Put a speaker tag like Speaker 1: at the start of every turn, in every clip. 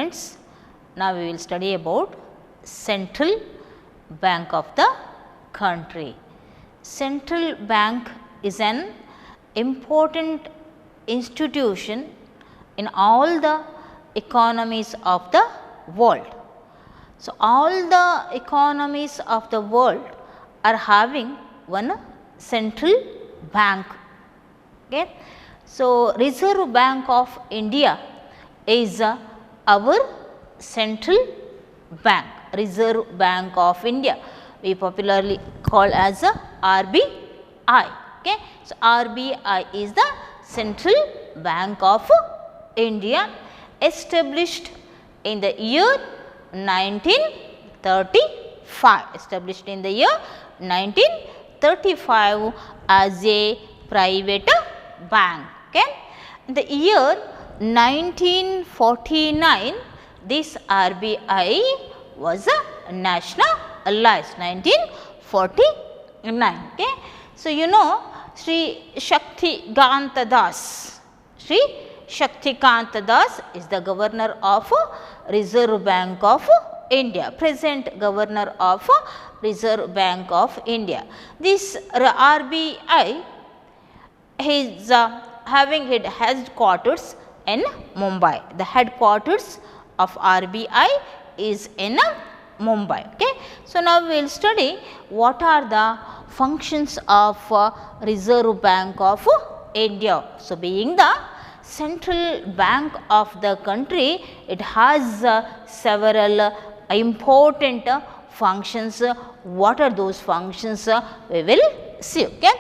Speaker 1: students, now we will study about central bank of the country. Central bank is an important institution in all the economies of the world. So, all the economies of the world are having one central bank. Okay. So, Reserve Bank of India is our central bank, Reserve Bank of India, we popularly call as RBI. Okay. So, RBI is the central bank of India, established in the year 1935, established in the year 1935 as a private bank. Okay. In the year 1949, this RBI was nationalized, 1949. Okay. So, you know Sri Shaktikanta Das, Sri Shaktikanta Das is the governor of Reserve Bank of India, present governor of Reserve Bank of India. This RBI is having its headquarters in Mumbai. The headquarters of RBI is in Mumbai. Okay. So, now we will study what are the functions of Reserve Bank of India. So, being the central bank of the country, it has several important functions. What are those functions? We will see. Okay.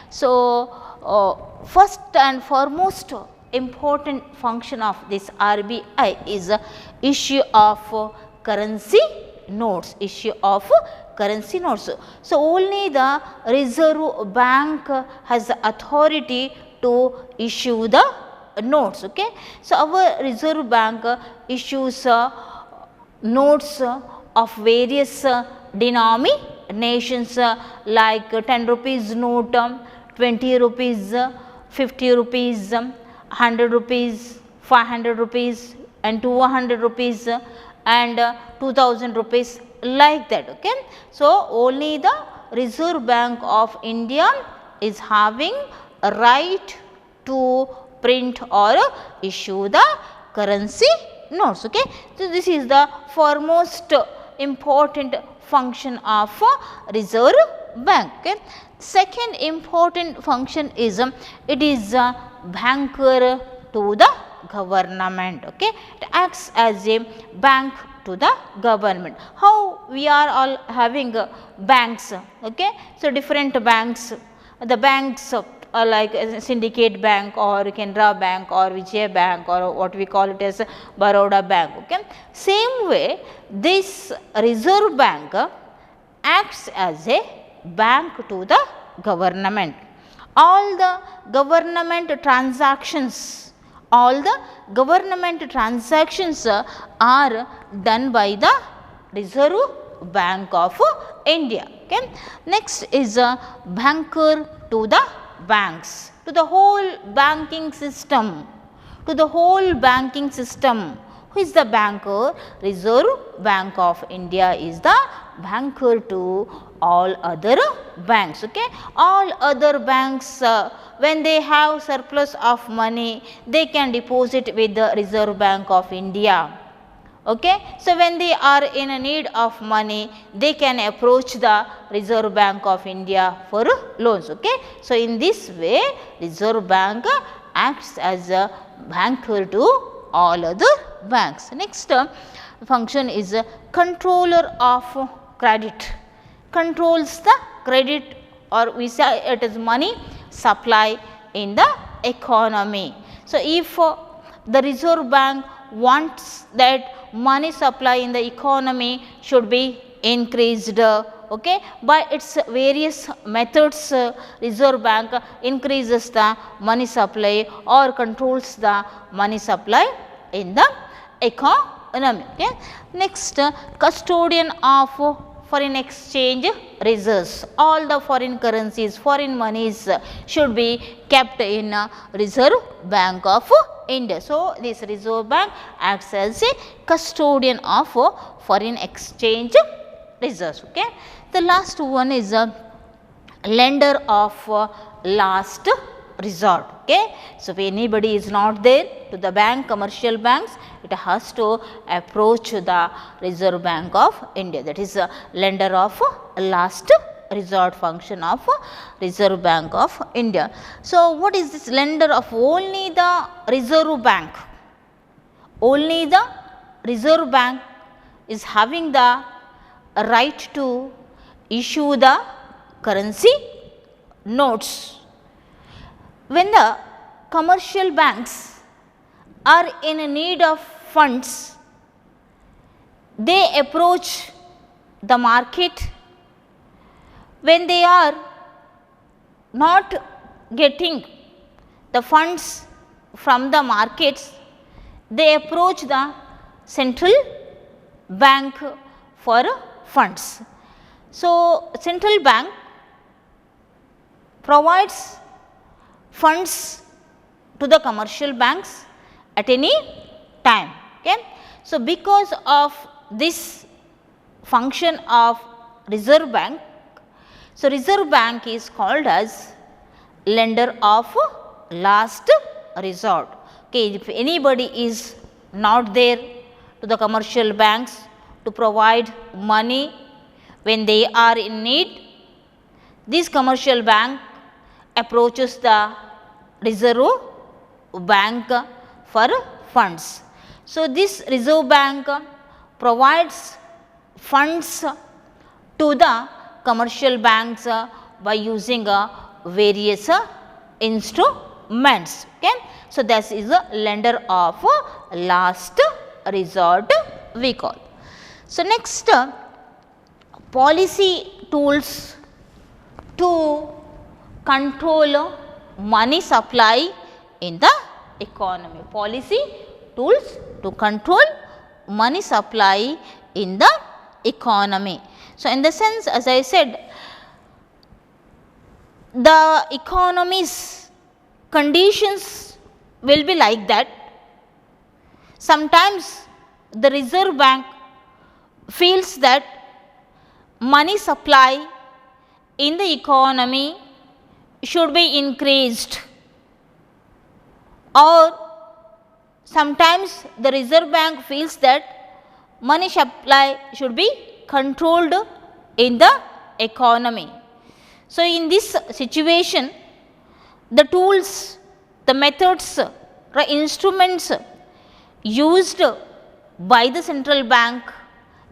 Speaker 1: So, first and foremost important function of this RBI is issue of currency notes, issue of currency notes. So, only the Reserve Bank has the authority to issue the notes. Okay. So, our Reserve Bank issues notes of various denominations like 10 rupees note, 20 rupees, 50 rupees, 100 rupees, 500 rupees and 200 rupees and 2000 rupees, like that. Okay. So, only the Reserve Bank of India is having a right to print or issue the currency notes. Okay. So, this is the foremost important function of Reserve Bank. Okay. Second important function is it is a banker to the government. Okay. It acts as a bank to the government. How we are all having banks. Okay. So, different banks, the banks like Syndicate Bank or Canara Bank or Vijay Bank or what we call it as Baroda Bank. Okay. Same way, this Reserve Bank acts as a bank to the government. All the government transactions, are done by the Reserve Bank of India. Okay. Next is a banker to the banks, to the whole banking system, Who is the banker? Reserve Bank of India is the banker to all other banks. Okay. All other banks when they have surplus of money, they can deposit with the Reserve Bank of India. Okay. So, when they are in a need of money, they can approach the Reserve Bank of India for loans. Okay. So, in this way Reserve Bank acts as a banker to all other banks. Next function is controller of credit, controls the credit or we say it is money supply in the economy. So, if the Reserve Bank wants that money supply in the economy should be increased, okay, by its various methods, Reserve Bank increases the money supply or controls the money supply in the economy. Okay. Next, custodian of foreign exchange reserves. All the foreign currencies, foreign monies should be kept in Reserve Bank of India. So, this Reserve Bank acts as a custodian of foreign exchange reserves. Okay. The last one is a lender of last resort. Okay. So, if anybody is not there to the bank, commercial banks, it has to approach the Reserve Bank of India, that is a lender of last resort function of Reserve Bank of India. So, what is this lender of? Only the Reserve Bank, only the Reserve Bank is having the right to issue the currency notes. When the commercial banks are in need of funds, they approach the market. When they are not getting the funds from the markets, they approach the central bank for funds. So, central bank provides funds to the commercial banks at any time. Okay. So, because of this function of Reserve Bank, so Reserve Bank is called as lender of last resort. Okay. If anybody is not there to the commercial banks to provide money when they are in need, this commercial bank approaches the Reserve Bank for funds. So, this Reserve Bank provides funds to the commercial banks by using various instruments. Okay. So, this is a lender of last resort we call. So, next policy tools to control money supply in the economy. Policy tools to control money supply in the economy. So, in the sense, as I said, the economy's conditions will be like that. Sometimes the Reserve Bank feels that money supply in the economy should be increased, or sometimes the Reserve Bank feels that money supply should be controlled in the economy. So, in this situation, the tools, the methods, the instruments used by the central bank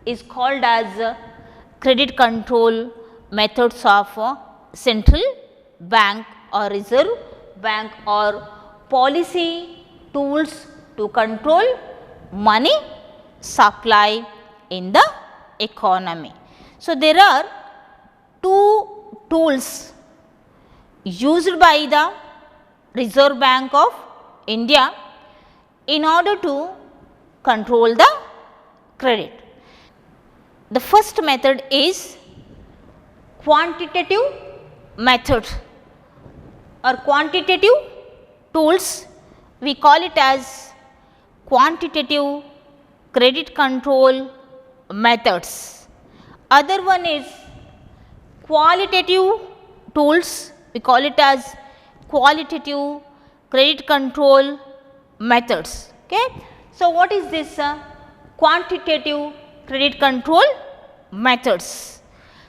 Speaker 1: is called as credit control methods of central bank or Reserve Bank, or policy tools to control money supply in the economy. So, there are two tools used by the Reserve Bank of India in order to control the credit. The first method is quantitative method or quantitative tools. We call it as quantitative credit control methods. Other one is qualitative tools. We call it as qualitative credit control methods. Okay. So, what is this quantitative credit control methods?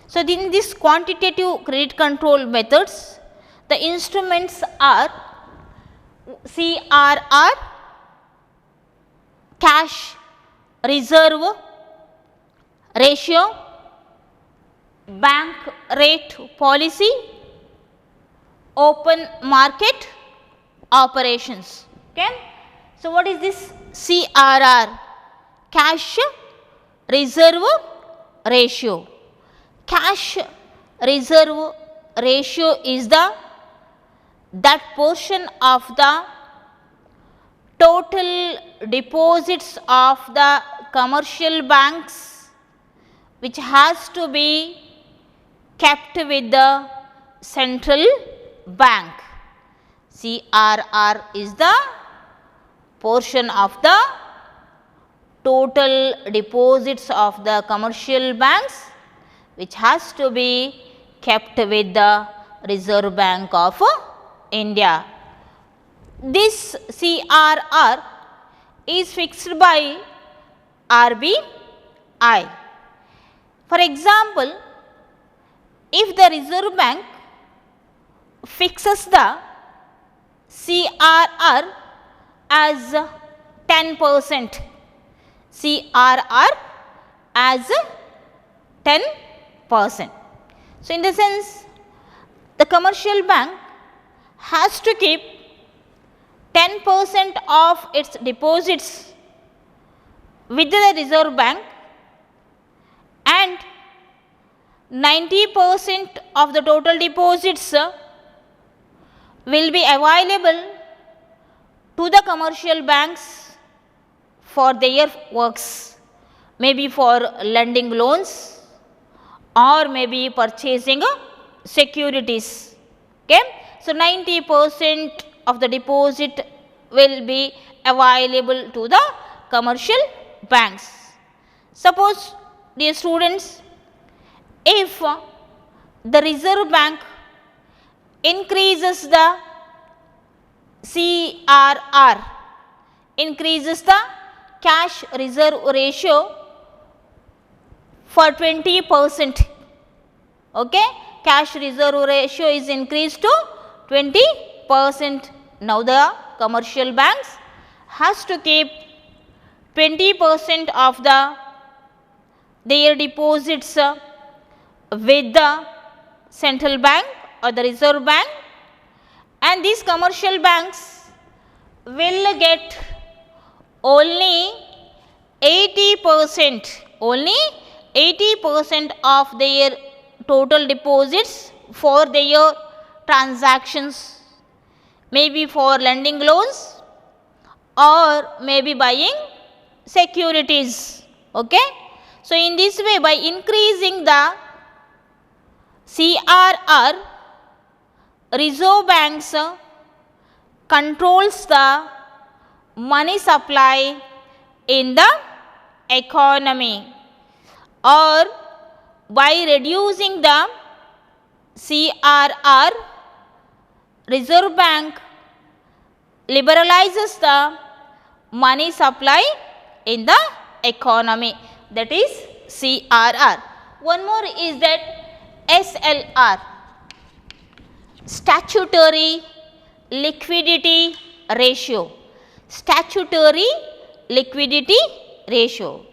Speaker 1: So, in this quantitative credit control methods, the instruments are CRR, cash reserve ratio, bank rate policy, open market operations. Okay. So, what is this CRR? Cash reserve ratio. Cash reserve ratio is that portion of the total deposits of the commercial banks which has to be kept with the central bank. CRR is the portion of the total deposits of the commercial banks which has to be kept with the Reserve Bank of India. This CRR is fixed by RBI. For example, if the Reserve Bank fixes the CRR as 10%, CRR as 10%. So, in the sense, the commercial bank has to keep 10% of its deposits with the Reserve Bank and 90% of the total deposits will be available to the commercial banks for their works, maybe for lending loans or maybe purchasing securities. Okay? So, 90% of the deposit will be available to the commercial banks. Suppose, dear students, if the Reserve Bank increases the CRR, increases the cash reserve ratio for 20%, okay? Cash reserve ratio is increased to 20%. Now, the commercial banks has to keep 20% of their deposits with the central bank or the Reserve Bank, and these commercial banks will get only 80%, only 80% of their total deposits for their transactions, maybe for lending loans or maybe buying securities. Okay? So, in this way, by increasing the CRR, Reserve Banks controls the money supply in the economy, or by reducing the CRR, Reserve Bank liberalizes the money supply in the economy, that is CRR. One more is that SLR, Statutory Liquidity Ratio. Statutory Liquidity Ratio.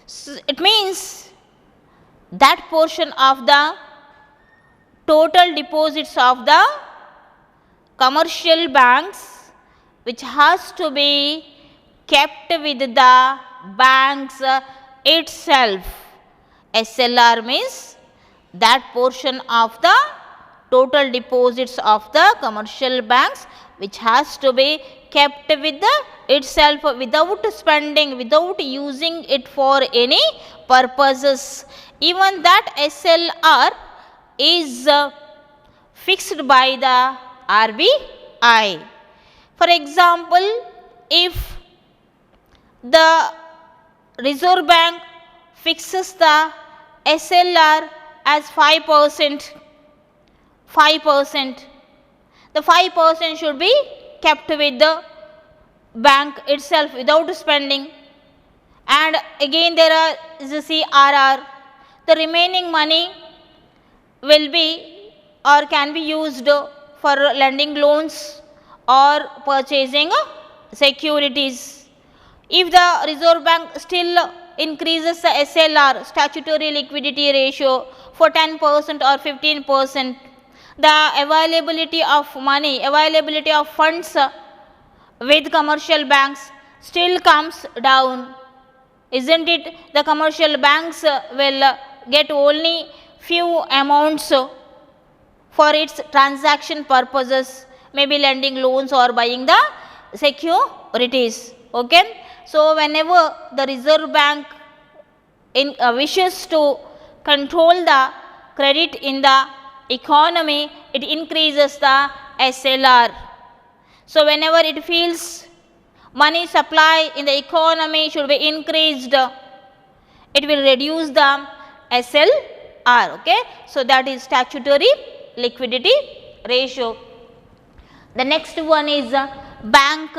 Speaker 1: So, it means that portion of the total deposits of the commercial banks which has to be kept with the banks itself. SLR means that portion of the total deposits of the commercial banks which has to be kept with the itself without spending, without using it for any purposes. Even that SLR is fixed by the RBI. For example, if the Reserve Bank fixes the SLR as 5%, the 5% should be kept with the bank itself without spending, and again there is a CRR. The remaining money will be or can be used for lending loans or purchasing securities. If the Reserve Bank still increases the SLR, statutory liquidity ratio, for 10% or 15%, the availability of money, availability of funds with commercial banks still comes down, isn't it? The commercial banks will get only few amounts for its transaction purposes, maybe lending loans or buying the securities. Okay? So, whenever the Reserve Bank wishes to control the credit in the economy, it increases the SLR. So, whenever it feels money supply in the economy should be increased, it will reduce the SLR. Okay? So, that is statutory liquidity ratio. The next one is bank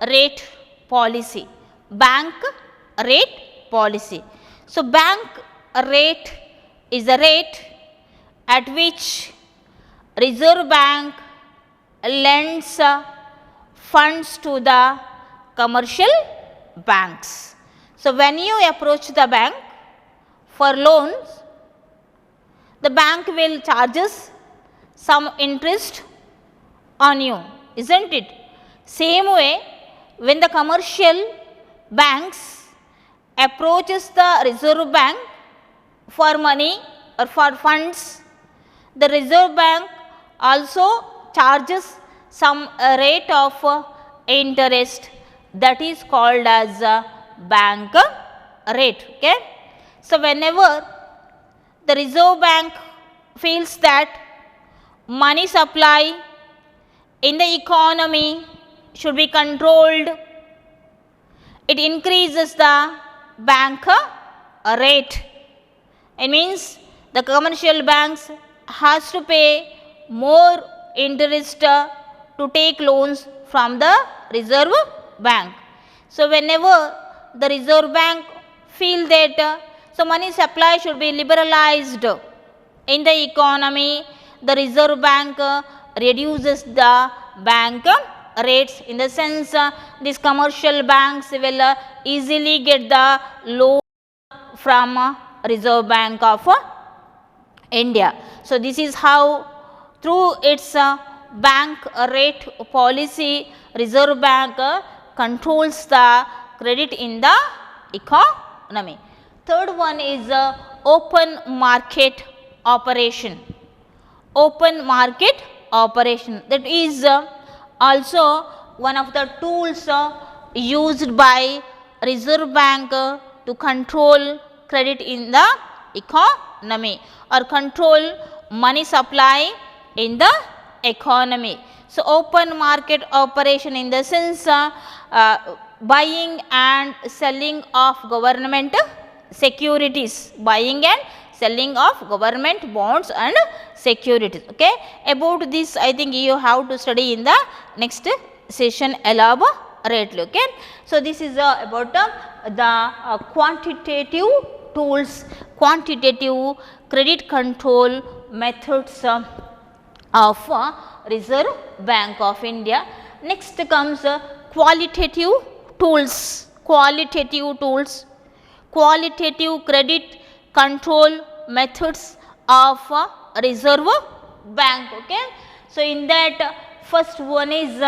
Speaker 1: rate policy. Bank rate policy. So, bank rate is the rate at which Reserve Bank lends funds to the commercial banks. So, when you approach the bank for loans, the bank will charges some interest on you, isn't it? Same way, when the commercial banks approaches the Reserve Bank for money or for funds, the Reserve Bank also charges some rate of interest, that is called as bank rate. Okay? So, whenever the Reserve Bank feels that money supply in the economy should be controlled, it increases the bank rate. It means the commercial banks has to pay more interest to take loans from the Reserve Bank. So, whenever the Reserve Bank feel that so money supply should be liberalized in the economy, the Reserve Bank reduces the bank rates. In the sense, these commercial banks will easily get the loan from Reserve Bank of India. So, this is how through its bank rate policy, Reserve Bank controls the credit in the economy. Third one is open market operation. Open market operation, that is also one of the tools used by Reserve Bank to control credit in the economy or control money supply in the economy. So, open market operation in the sense buying and selling of government securities, buying and selling of government bonds and securities. Okay? About this, I think you have to study in the next session elaborately. Okay? So, this is about the quantitative tools, quantitative credit control methods of Reserve Bank of India. Next comes qualitative tools, qualitative tools, qualitative credit control methods of Reserve Bank. Okay? So, in that first one is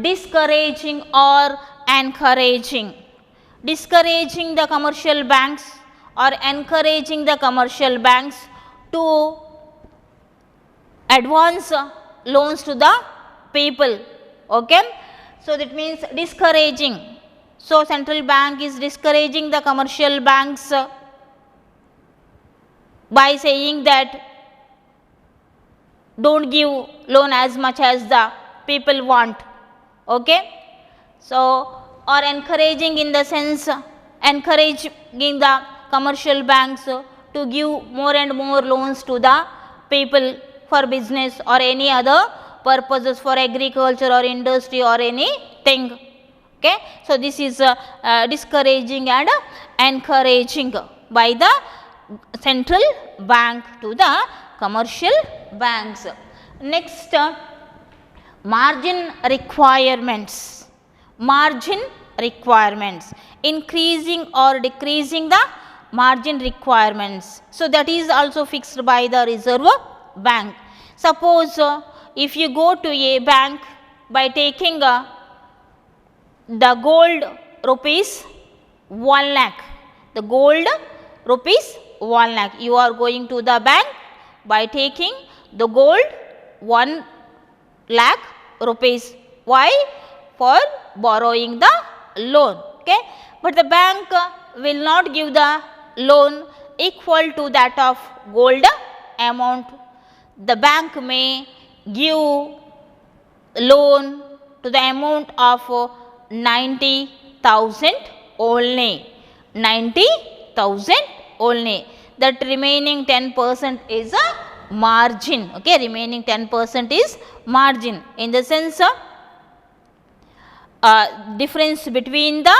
Speaker 1: discouraging or encouraging. Discouraging the commercial banks or encouraging the commercial banks to advance loans to the people. Okay? So, that means discouraging. So, central bank is discouraging the commercial banks by saying that do not give loan as much as the people want. Okay? So, or encouraging in the sense encouraging the commercial banks to give more and more loans to the people for business or any other purposes, for agriculture or industry or anything. Okay? So, this is discouraging and encouraging by the central bank to the commercial banks. Next, margin requirements. Margin requirements, increasing or decreasing the margin requirements. So, that is also fixed by the Reserve Bank. Suppose if you go to a bank by taking the gold rupees 1 lakh, the gold rupees 1 lakh, you are going to the bank by taking the gold 1 lakh rupees. Why? For borrowing the loan. Okay? But the bank will not give the loan equal to that of gold amount, the bank may give loan to the amount of 90,000 only, 90,000 only. That remaining 10% is a margin. Okay, remaining 10% is margin. In the sense, difference between the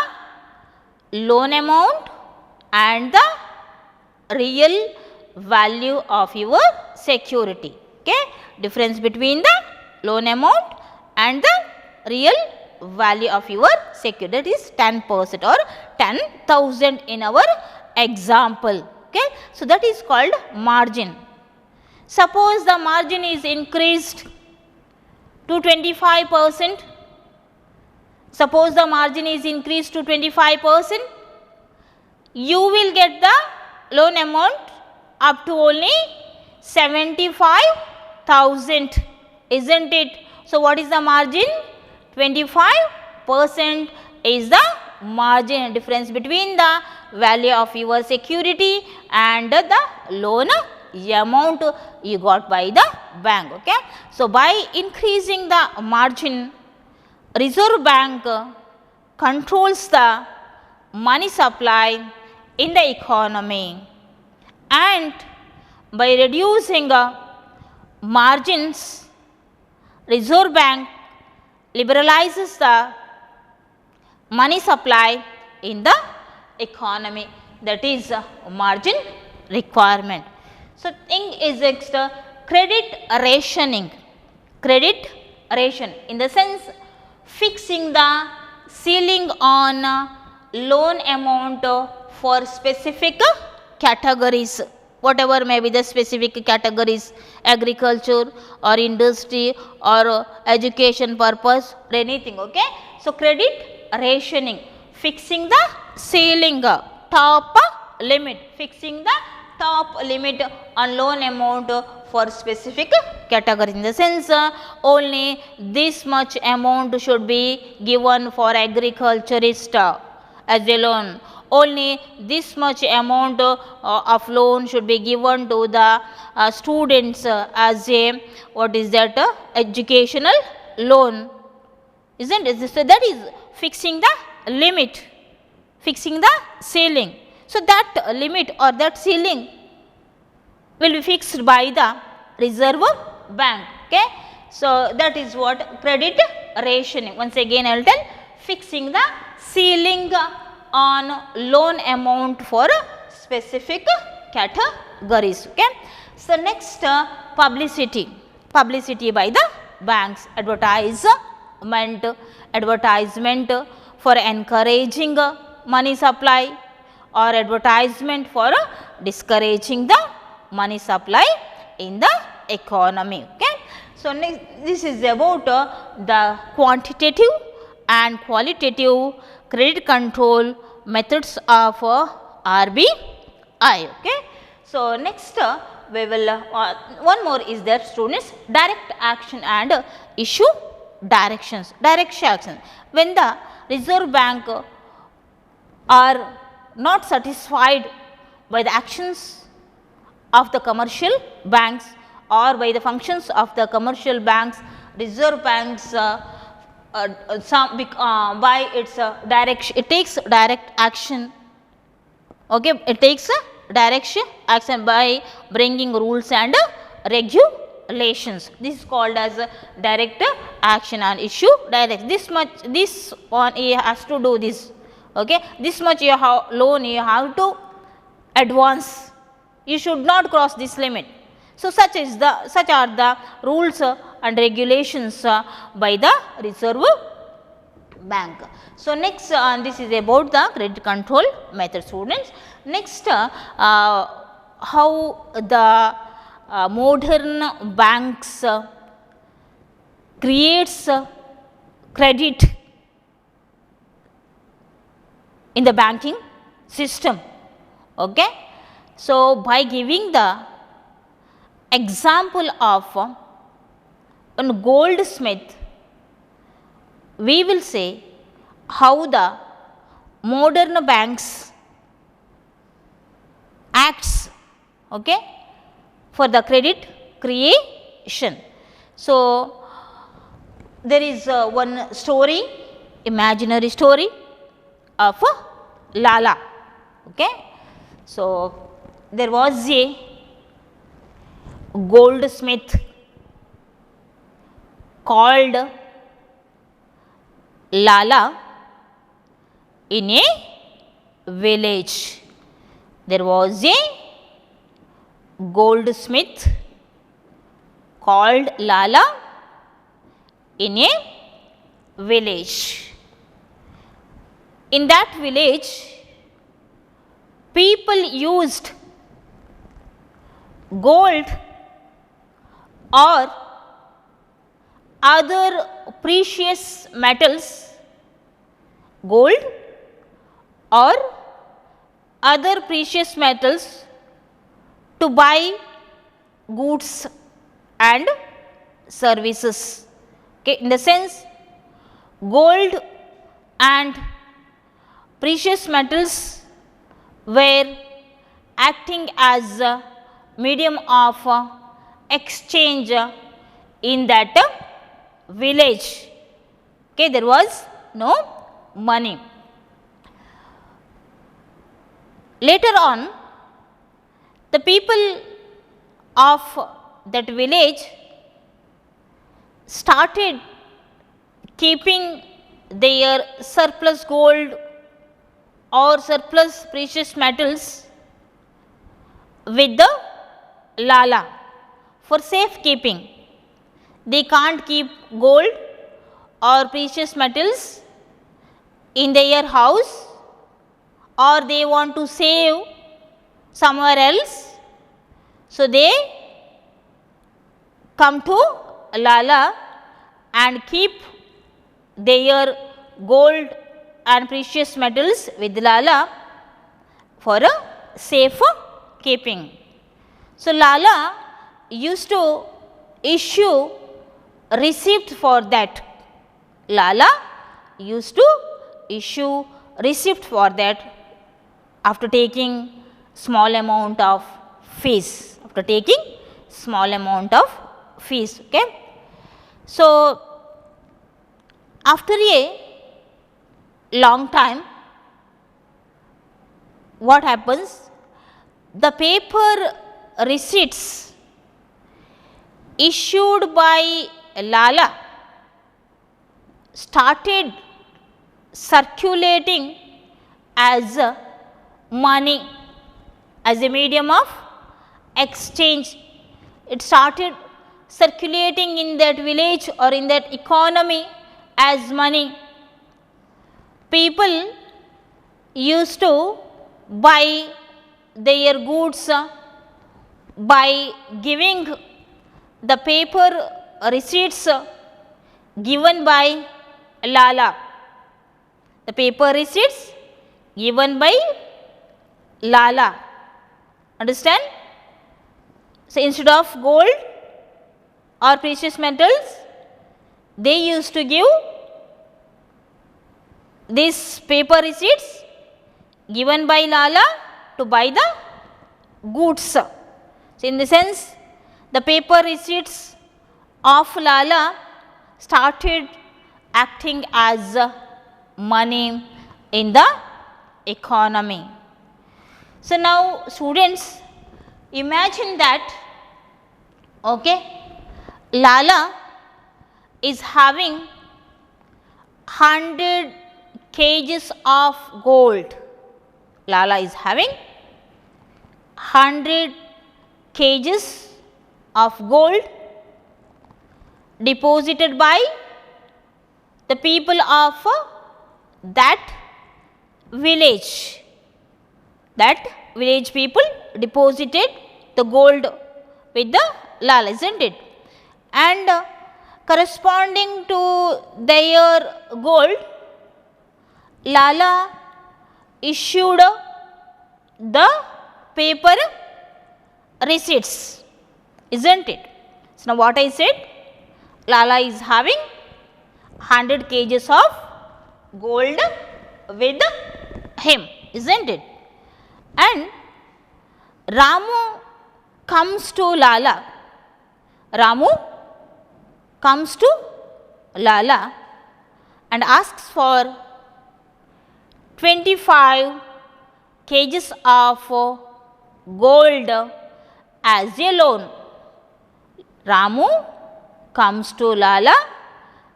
Speaker 1: loan amount and the real value of your security. Okay, difference between the loan amount and the real value of your security, that is 10% or 10,000 in our example. Okay, so that is called margin. Suppose the margin is increased to 25%. Suppose the margin is increased to 25%, you will get the loan amount up to only 75,000, isn't it? So, what is the margin? 25% is the margin, difference between the value of your security and the loan amount you got by the bank. Okay. So, by increasing the margin, Reserve Bank controls the money supply in the economy, and by reducing margins, Reserve Bank liberalizes the money supply in the economy, that is margin requirement. So, thing is next credit rationing. Credit ration, in the sense fixing the ceiling on loan amount for specific categories, whatever may be the specific categories, agriculture or industry or education purpose or anything. Okay. So, credit rationing, fixing the ceiling, top limit, fixing the top limit on loan amount for specific category, in the sense only this much amount should be given for agriculturist as a loan, only this much amount of loan should be given to the students as a what is that educational loan, isn't it? So, that is fixing the limit, fixing the ceiling. So, that limit or that ceiling will be fixed by the Reserve Bank. Okay. So, that is what credit rationing. Once again I will tell, fixing the ceiling on loan amount for specific categories. Okay. So, next publicity, publicity by the banks, advertisement for encouraging money supply or advertisement for discouraging the money supply in the economy. Okay. So, next this is about the quantitative and qualitative credit control methods of RBI. Okay. So, next we will one more is there, students, direct action and issue directions. Direct action, when the Reserve Bank are not satisfied by the actions of the commercial banks or by the functions of the commercial banks, Reserve Banks by its direction, it takes direct action. Okay, it takes direct action by bringing rules and regulations. This is called as direct action and issue direct. This much, this one he has to do this. Okay, this much you have loan you have to advance. You should not cross this limit. So, such are the rules and regulations by the Reserve Bank. So, next this is about the credit control method, students. Next how the modern banks creates credit in the banking system. Okay. So, by giving the example of a goldsmith, we will say how the modern banks acts, okay, for the credit creation. So, there is one story, imaginary story of Lala. Okay. So, there was a goldsmith called Lala in a village. There was a goldsmith called Lala in a village. In that village, people used gold or other precious metals, gold or other precious metals to buy goods and services. Okay. In the sense, gold and precious metals were acting as a medium of exchange in that village. Okay. There was no money. Later on, the people of that village started keeping their surplus gold or surplus precious metals with the Lala for safekeeping. They can't keep gold or precious metals in their house, or they want to save somewhere else. So, they come to Lala and keep their gold and precious metals with Lala for a safe keeping. So, Lala used to issue receipt for that. Lala used to issue receipt for that after taking small amount of fees, Okay. So, after a long time, what happens? The paper receipts issued by Lala started circulating as money, as a medium of exchange. It started circulating in that village or in that economy as money. People used to buy their goods by giving the paper receipts given by Lala. The paper receipts given by Lala. Understand? So, instead of gold or precious metals, they used to give these paper receipts given by Lala to buy the goods. So, in the sense, the paper receipts of Lala started acting as money in the economy. So, now students, imagine that, okay, Lala is having 100 kgs of gold. Lala is having 100 kgs of gold deposited by the people of that village. That village people deposited the gold with the Lala, isn't it? And corresponding to their gold, Lala issued the paper receipts, isn't it? So, now what I said, Lala is having 100 kgs of gold with him, isn't it? And Ramu comes to Lala. Ramu comes to Lala and asks for 25 kgs of gold as a loan. Ramu comes to Lala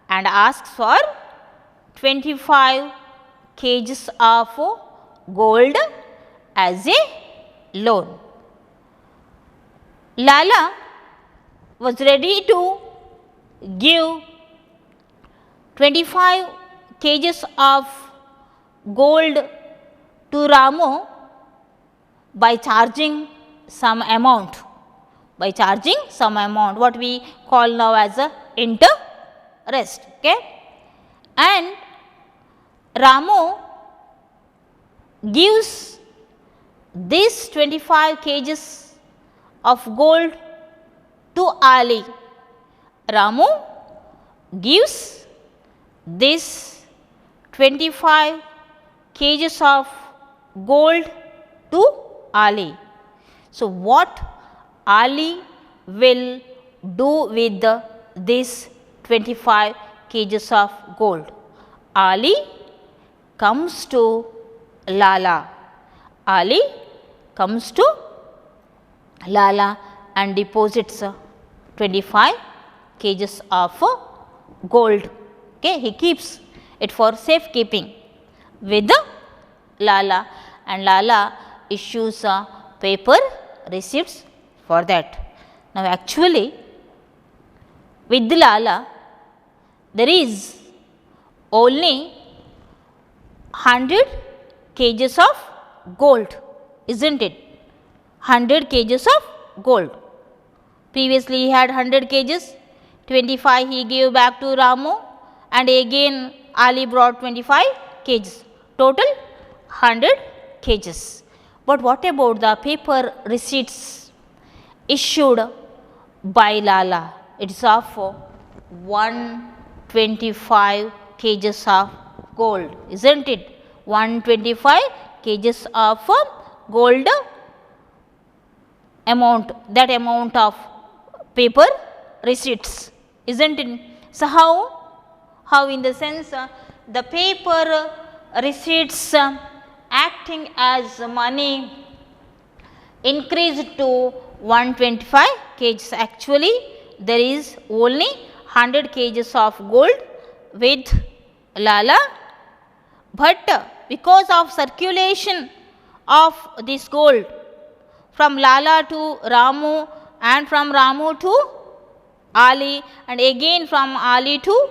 Speaker 1: and asks for 25 kgs of gold as a loan. Lala was ready to give 25 kgs of gold to Ramu by charging some amount, what we call now as a interest. Okay? And Ramu gives this 25 kgs of gold to Ali. Ramu gives this 25 kgs of gold to Ali. So, what Ali will do with this 25 kgs of gold? Ali comes to Lala. Ali comes to Lala and deposits 25 kgs of gold. Okay, he keeps it for safekeeping with Lala, and Lala issues paper receipts for that. Now, actually with Lala there is only 100 kgs of gold, isn't it? 100 kgs of gold. Previously he had 100 kgs, 25 he gave back to Ramu, and again Ali brought 25 kgs, total 100 kgs. But what about the paper receipts issued by Lala? It is of 125 kgs of gold, isn't it? 125 kgs of gold amount, that amount of paper receipts, isn't it? So, how in the sense the paper receipts acting as money increased to 125 kgs. Actually there is only 100 kgs of gold with Lala, but because of circulation of this gold from Lala to Ramu and from Ramu to Ali and again from Ali to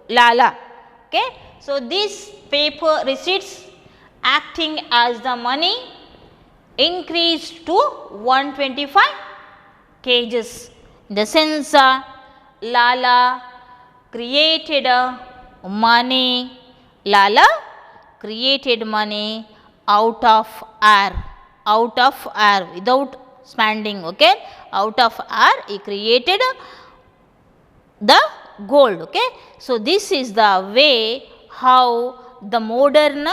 Speaker 1: Lala. Okay? So, these paper receipts acting as the money increased to 125 kgs. In the sense Lala created money, Lala created money out of air, without spending. Okay? Out of air he created the gold. Okay? So, this is the way how the modern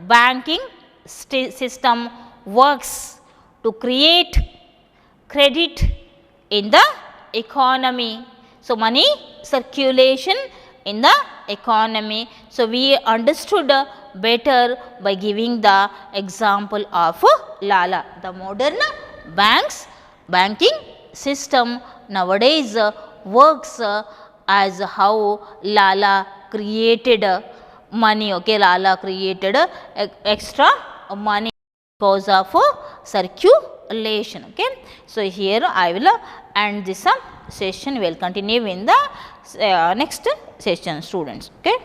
Speaker 1: banking system works to create credit in the economy. So, money circulation in the economy. So, we understood better by giving the example of Lala. The modern banking system nowadays works as how Lala created money. Okay, Lala created extra money because of circulation. Okay. So, here I will end this session. We will continue in the next session, students. Okay.